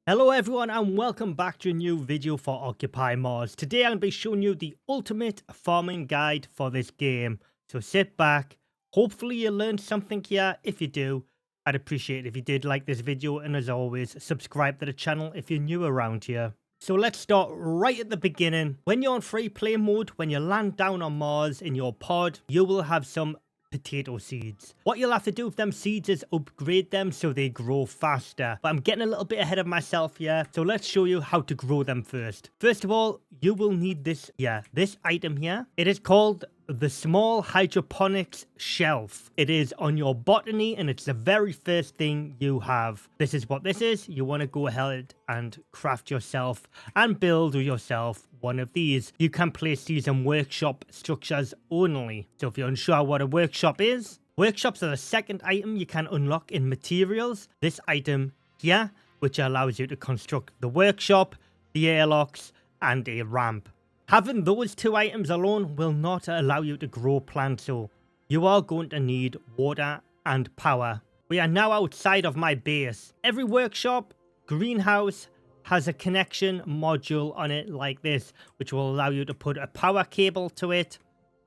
Hello everyone and welcome back to a new video for Occupy Mars. Today I'm going to be showing you the ultimate farming guide for this game. So sit back, hopefully you learned something here. If you do, I'd appreciate it if you did like this video, and as always, subscribe to the channel if you're new around here. So let's start right at the beginning. When you're on free play mode, when you land down on Mars in your pod, you will have some potato seeds. What you'll have to do with them seeds is upgrade them so they grow faster. But I'm getting a little bit ahead of myself here. So let's show you how to grow them first. First of all, you will need this item here. It is called the small hydroponics shelf. It is on your botany and it's the very first thing you have. This is what this is. You want to go ahead and craft yourself and build yourself one of these. You can place these in workshop structures only. So if you're unsure what a workshop is, workshops are the second item you can unlock in materials. This item here, which allows you to construct the workshop, the airlocks, and a ramp. Having those two items alone will not allow you to grow plants, so you are going to need water and power. We are now outside of my base. Every workshop, greenhouse, has a connection module on it like this, which will allow you to put a power cable to it,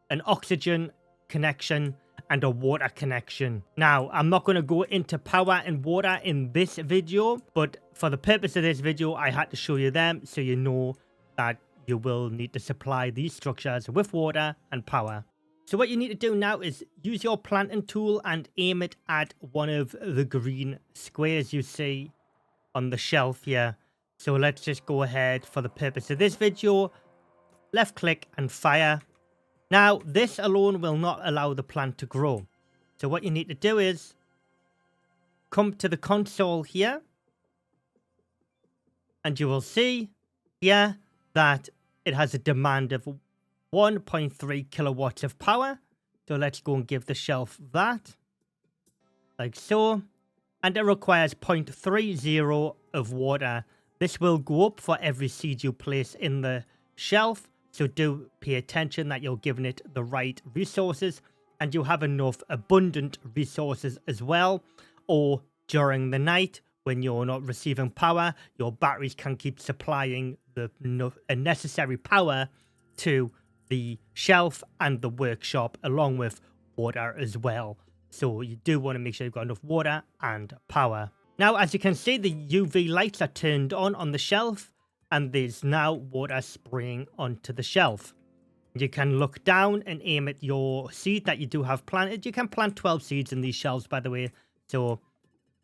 an oxygen connection, and a water connection. Now, I'm not going to go into power and water in this video, but for the purpose of this video, I had to show you them so you know that you will need to supply these structures with water and power. So what you need to do now is use your planting tool and aim it at one of the green squares you see on the shelf here. So let's just go ahead for the purpose of this video, left click and fire. Now this alone will not allow the plant to grow. So what you need to do is come to the console here and you will see here that it has a demand of 1.3 kilowatts of power. So let's go and give the shelf that, like so. And it requires 0.30 of water. This will go up for every seed you place in the shelf. So do pay attention that you're giving it the right resources. And you have enough abundant resources as well. Or during the night, when you're not receiving power, your batteries can keep supplying the necessary power to the shelf and the workshop, along with water as well. So you do want to make sure you've got enough water and power. Now, as you can see, the UV lights are turned on the shelf, and there's now water spraying onto the shelf. You can look down and aim at your seed that you do have planted. You can plant 12 seeds in these shelves, by the way. So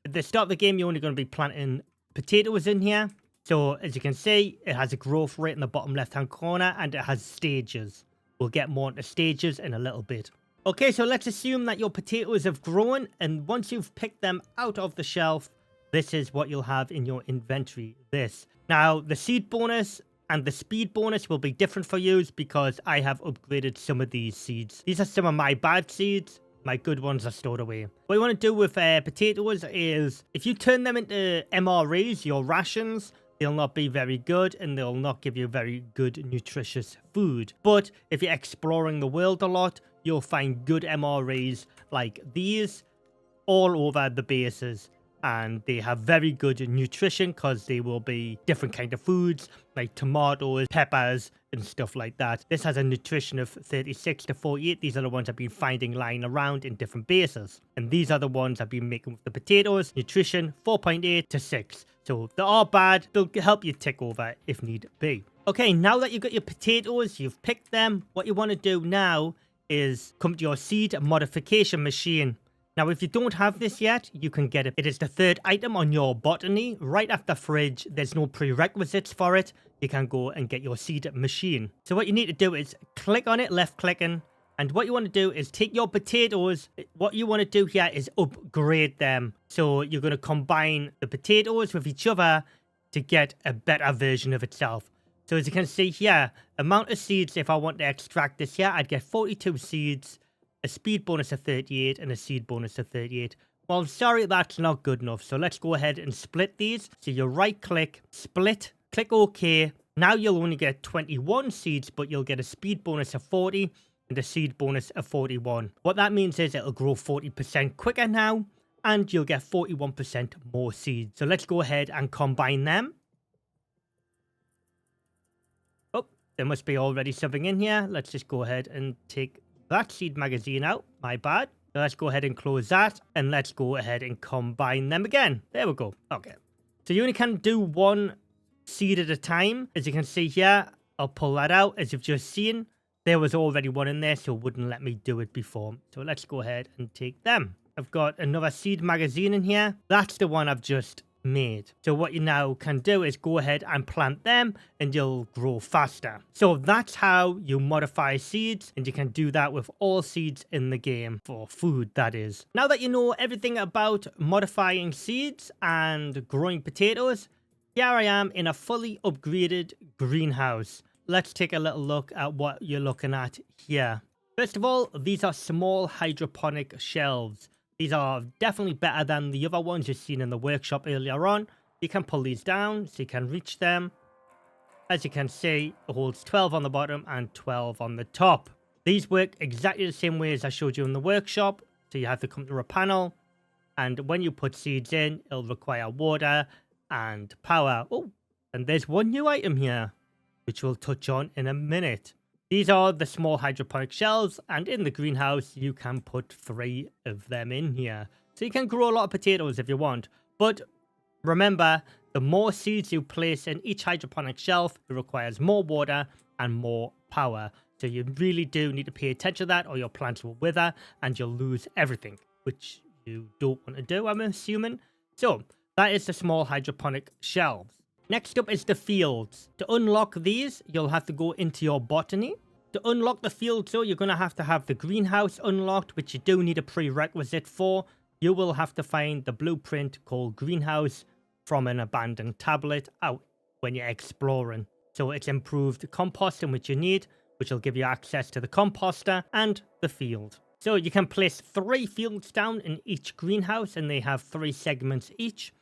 at the start of the game, you're only going to be planting potatoes in here. So as you can see, it has a growth rate in the bottom left-hand corner, and it has stages. We'll get more into stages in a little bit. Okay, so let's assume that your potatoes have grown, and once you've picked them out of the shelf, this is what you'll have in your inventory, this. Now, the seed bonus and the speed bonus will be different for you because I have upgraded some of these seeds. These are some of my bad seeds. My good ones are stored away. What you want to do with potatoes is, if you turn them into MREs, your rations, they'll not be very good and they'll not give you very good nutritious food. But if you're exploring the world a lot, you'll find good MREs like these all over the bases. And they have very good nutrition because they will be different kind of foods like tomatoes, peppers, and stuff like that. This has a nutrition of 36 to 48. These are the ones I've been finding lying around in different bases. And these are the ones I've been making with the potatoes. Nutrition 4.8 to 6. So they are bad. They'll help you tick over if need be. Okay, now that you've got your potatoes, you've picked them. What you want to do now is come to your seed modification machine. Now, if you don't have this yet, you can get it. It is the third item on your botany. Right after fridge, there's no prerequisites for it. You can go and get your seed machine. So what you need to do is click on it, left clicking. And what you want to do is take your potatoes. What you want to do here is upgrade them. So you're going to combine the potatoes with each other to get a better version of itself. So as you can see here, amount of seeds, if I want to extract this here, I'd get 42 seeds. A speed bonus of 38 and a seed bonus of 38. Well, sorry, that's not good enough. So let's go ahead and split these. So you right click, split, click OK. Now you'll only get 21 seeds, but you'll get a speed bonus of 40 and a seed bonus of 41. What that means is it'll grow 40% quicker now. and you'll get 41% more seeds. So let's go ahead and combine them. Oh, there must be already something in here. Let's just go ahead and take that seed magazine out. My bad. So let's go ahead and close that, and let's go ahead and combine them again. There we go. Okay. So you only can do one seed at a time. As you can see here, I'll pull that out. As you've just seen, there was already one in there, so it wouldn't let me do it before. So let's go ahead and take them. I've got another seed magazine in here. That's the one I've just made. So what you now can do is go ahead and plant them, and you'll grow faster. So that's how you modify seeds, and you can do that with all seeds in the game, for food that is. Now that you know everything about modifying seeds and growing potatoes, here I am in a fully upgraded greenhouse. Let's take a little look at what you're looking at here. First of all, these are small hydroponic shelves. These are definitely better than the other ones you've seen in the workshop earlier on. You can pull these down so you can reach them. As you can see, it holds 12 on the bottom and 12 on the top. These work exactly the same way as I showed you in the workshop. So you have to come to a panel, and when you put seeds in, it'll require water and power. Oh, and there's one new item here, which we'll touch on in a minute. These are the small hydroponic shelves, and in the greenhouse, you can put 3 of them in here. So you can grow a lot of potatoes if you want. But remember, the more seeds you place in each hydroponic shelf, it requires more water and more power. So you really do need to pay attention to that, or your plants will wither and you'll lose everything, which you don't want to do, I'm assuming. So that is the small hydroponic shelves. Next up is the fields. To unlock these, you'll have to go into your botany. To unlock the fields, though, you're going to have the greenhouse unlocked, which you do need a prerequisite for. You will have to find the blueprint called greenhouse from an abandoned tablet out when you're exploring. So it's improved composting, which you need, which will give you access to the composter and the field. So you can place 3 fields down in each greenhouse, and they have 3 segments each.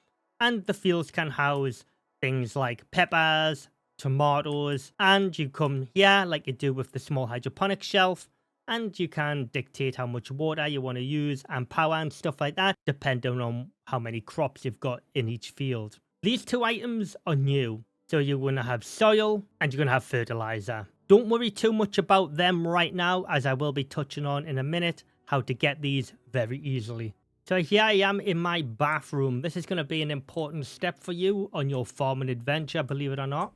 And the fields can house things like peppers, tomatoes, and you come here like you do with the small hydroponic shelf, and you can dictate how much water you want to use and power and stuff like that, depending on how many crops you've got in each field. These 2 items are new, so you're going to have soil and you're going to have fertilizer. Don't worry too much about them right now, as I will be touching on in a minute how to get these very easily. So here I am in my bathroom. This is going to be an important step for you on your farming adventure, believe it or not.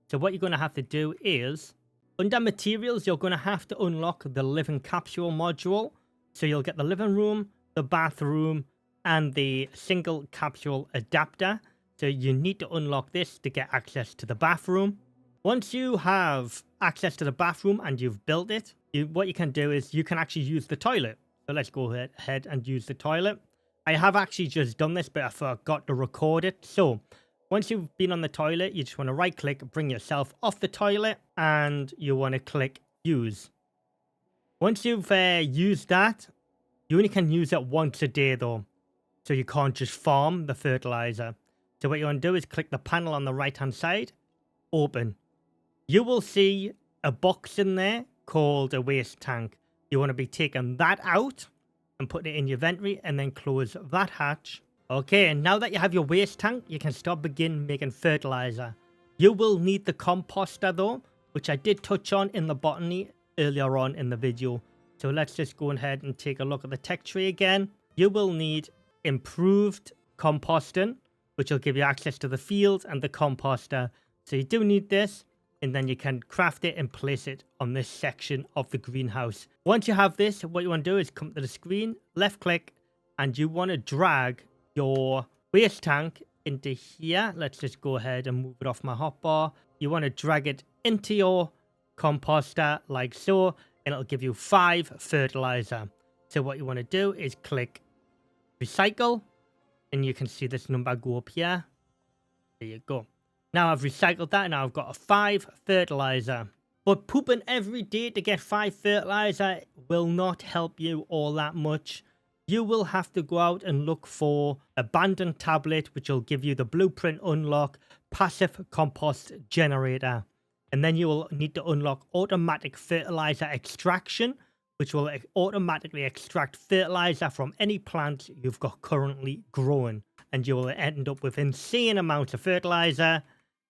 So what you're going to have to do is, under materials, you're going to have to unlock the living capsule module. So you'll get the living room, the bathroom, and the single capsule adapter. So you need to unlock this to get access to the bathroom. Once you have access to the bathroom and you've built it, what you can do is you can actually use the toilet. So let's go ahead and use the toilet. I have actually just done this, but I forgot to record it. So once you've been on the toilet, you just want to right click, bring yourself off the toilet, and you want to click use. Once you've used that, you only can use it once a day though. So you can't just farm the fertilizer. So what you want to do is click the panel on the right hand side, open. You will see a box in there called a waste tank. You want to be taking that out and putting it in your inventory, and then close that hatch. Okay, and now that you have your waste tank, you can begin making fertilizer. You will need the composter though, which I did touch on in the botany earlier on in the video. So let's just go ahead and take a look at the tech tree again. You will need improved composting, which will give you access to the fields and the composter. So you do need this, and then you can craft it and place it on this section of the greenhouse. Once you have this, what you want to do is come to the screen, left click, and you want to drag your waste tank into here. Let's just go ahead and move it off my hotbar. You want to drag it into your composter like so, and it'll give you 5 fertilizer. So what you want to do is click recycle, and you can see this number go up here. There you go. Now I've recycled that, and now I've got a 5 fertilizer. But pooping every day to get 5 fertilizer will not help you all that much. You will have to go out and look for abandoned tablet, which will give you the blueprint unlock, passive compost generator. And then you will need to unlock automatic fertilizer extraction, which will automatically extract fertilizer from any plant you've got currently growing. And you will end up with insane amounts of fertilizer.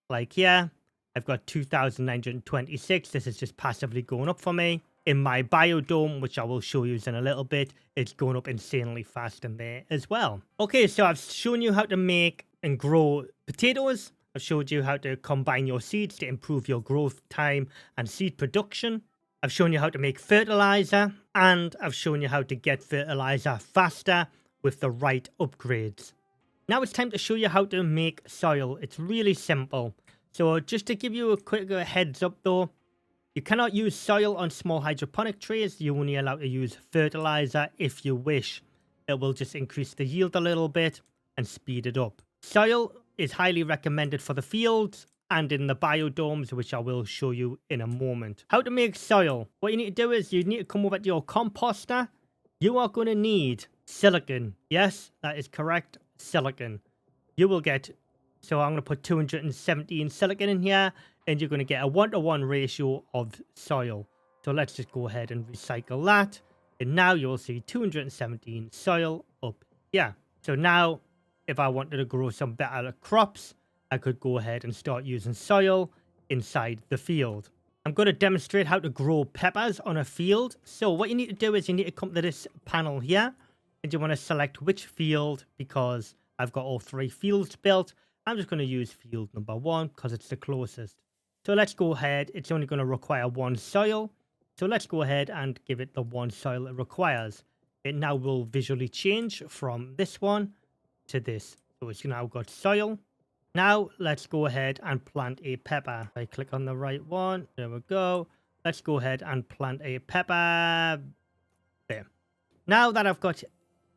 Like here, I've got 2,926. This is just passively going up for me. In my biodome, which I will show you in a little bit, it's going up insanely fast in there as well. Okay, so I've shown you how to make and grow potatoes. I've showed you how to combine your seeds to improve your growth time and seed production. I've shown you how to make fertilizer, and I've shown you how to get fertilizer faster with the right upgrades. Now it's time to show you how to make soil. It's really simple. So just to give you a quick heads up though, you cannot use soil on small hydroponic trays. You're only allowed to use fertilizer if you wish. It will just increase the yield a little bit and speed it up. Soil is highly recommended for the fields and in the biodomes, which I will show you in a moment. How to make soil. What you need to do is you need to come over to your composter. You are going to need silicon. Yes, that is correct. Silicon. You will get, so I'm going to put 217 silicon in here, and you're going to get a 1-to-1 ratio of soil. So let's just go ahead and recycle that. And now you will see 217 soil up here. So now, if I wanted to grow some better crops, I could go ahead and start using soil inside the field. I'm going to demonstrate how to grow peppers on a field. So what you need to do is you need to come to this panel here, and you want to select which field, because I've got all 3 fields built. I'm just going to use field number 1 because it's the closest. So let's go ahead. It's only going to require 1 soil. So let's go ahead and give it the 1 soil it requires. It now will visually change from this one to this. So it's now got soil. Now let's go ahead and plant a pepper. I click on the right one. There we go. Let's go ahead and plant a pepper. There. Now that I've got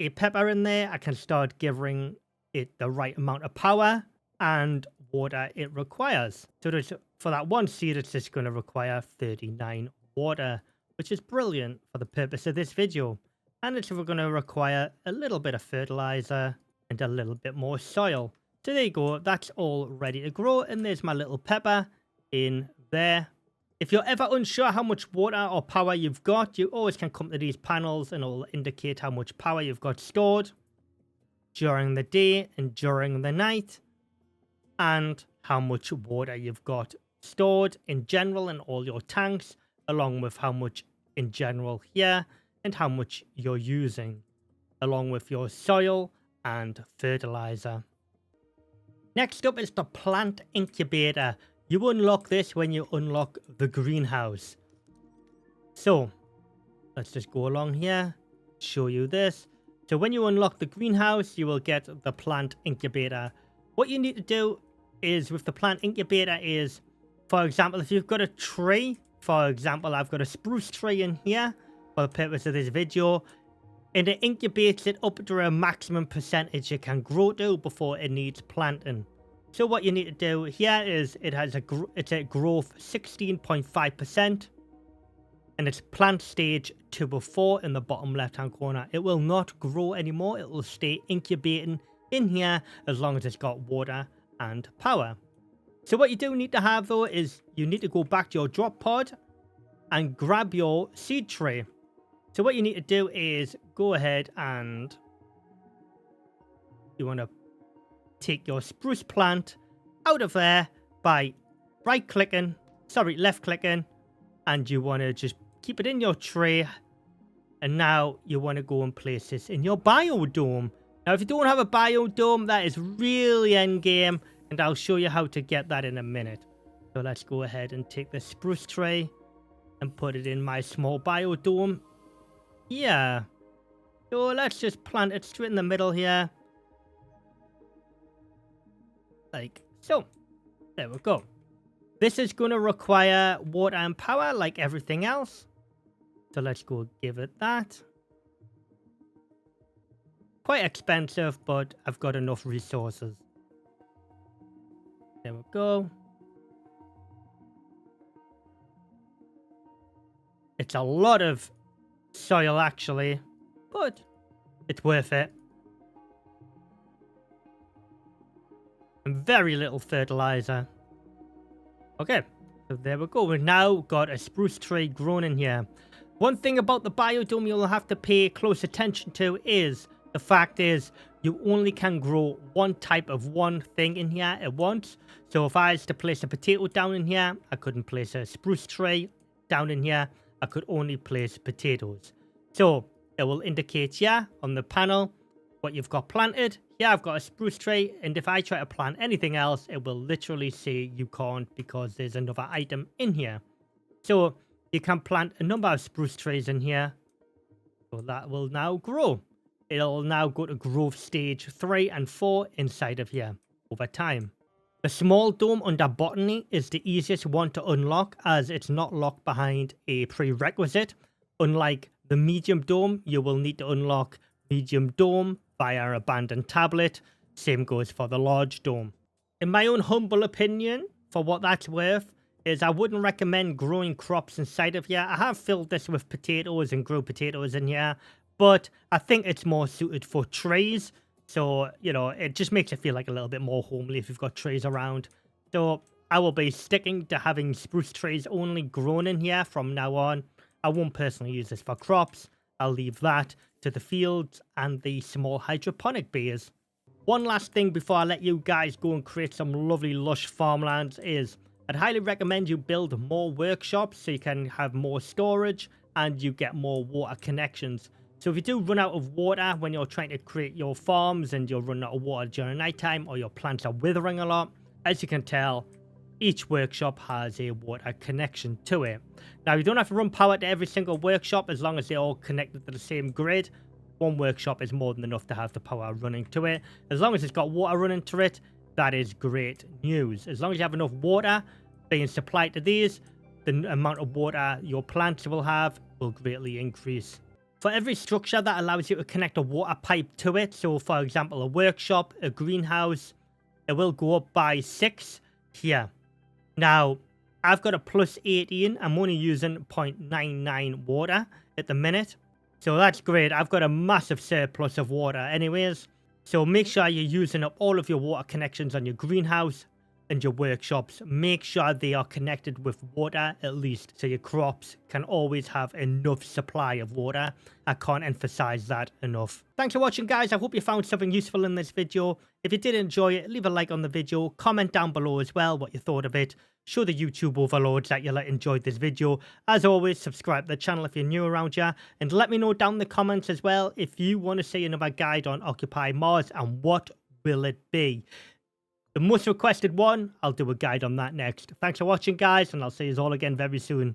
a pepper in there, I can start giving it the right amount of power and water it requires. So for that 1 seed, it's just going to require 39 water, which is brilliant for the purpose of this video. And it's going to require a little bit of fertilizer and a little bit more soil. So there you go. That's all ready to grow. And there's my little pepper in there. If you're ever unsure how much water or power you've got, you always can come to these panels and it'll indicate how much power you've got stored during the day and during the night, and how much water you've got stored in general in all your tanks, along with how much in general here and how much you're using, along with your soil and fertilizer. Next up is the plant incubator. You unlock this when you unlock the greenhouse. So let's just go along here, show you this. So when you unlock the greenhouse, you will get the plant incubator. What you need to do is with the plant incubator is, for example, if you've got a tree, for example, I've got a spruce tree in here for the purpose of this video, and it incubates it up to a maximum percentage it can grow to before it needs planting. So what you need to do here is it's a growth 16.5%, and it's plant stage 2 or 4 in the bottom left hand corner. It will not grow anymore. It will stay incubating in here as long as it's got water and power. So what you do need to have though is you need to go back to your drop pod and grab your seed tray. So what you need to do is go ahead and you want to take your spruce plant out of there by left clicking, and you want to just keep it in your tray. And now you want to go and place this in your biodome. Now if you don't have a biodome, that is really endgame, and I'll show you how to get that in a minute. So let's go ahead and take the spruce tray and put it in my small biodome. Yeah. So let's just plant it straight in the middle here. Like so. There we go. This is going to require water and power like everything else. So let's go give it that. Quite expensive, but I've got enough resources. There we go. It's a lot of soil actually, but it's worth it. And very little fertilizer. Okay, so there we go. We've now got a spruce tree grown in here. One thing about the biodome you'll have to pay close attention to is the fact is you only can grow one type of one thing in here at once. So if I was to place a potato down in here, I couldn't place a spruce tree down in here. I could only place potatoes. So it will indicate here on the panel what you've got planted. Here I've got a spruce tree, and if I try to plant anything else, it will literally say you can't because there's another item in here. So you can plant a number of spruce trees in here. So that will now grow. It'll now go to growth stage 3 and 4 inside of here over time. The small dome under botany is the easiest one to unlock as it's not locked behind a prerequisite. Unlike the medium dome, you will need to unlock medium dome via abandoned tablet. Same goes for the large dome. In my own humble opinion, for what that's worth, is I wouldn't recommend growing crops inside of here. I have filled this with potatoes and grew potatoes in here, but I think it's more suited for trees. So, you know, it just makes it feel like a little bit more homely if you've got trees around. So I will be sticking to having spruce trees only grown in here from now on. I won't personally use this for crops. I'll leave that to the fields and the small hydroponic bays. One last thing before I let you guys go and create some lovely lush farmlands is I'd highly recommend you build more workshops so you can have more storage and you get more water connections. So if you do run out of water when you're trying to create your farms and you're running out of water during nighttime or your plants are withering a lot, as you can tell, each workshop has a water connection to it. Now, you don't have to run power to every single workshop as long as they're all connected to the same grid. One workshop is more than enough to have the power running to it. As long as it's got water running to it, that is great news. As long as you have enough water being supplied to these, the amount of water your plants will have will greatly increase. For every structure that allows you to connect a water pipe to it, so for example a workshop, a greenhouse, it will go up by 6 here. Now, I've got a plus 18. I'm only using 0.99 water at the minute. So that's great. I've got a massive surplus of water anyways. So make sure you're using up all of your water connections on your greenhouse and your workshops. Make sure they are connected with water at least, so your crops can always have enough supply of water. I can't emphasize that enough. Thanks for watching, guys. I hope you found something useful in this video. If you did enjoy it, leave a like on the video, comment down below as well what you thought of it. Show the YouTube overlords that you enjoyed this video. As always, subscribe to the channel if you're new around here, and let me know down in the comments as well if you want to see another guide on Occupy Mars and what will it be. The most requested one, I'll do a guide on that next. Thanks for watching, guys, and I'll see you all again very soon.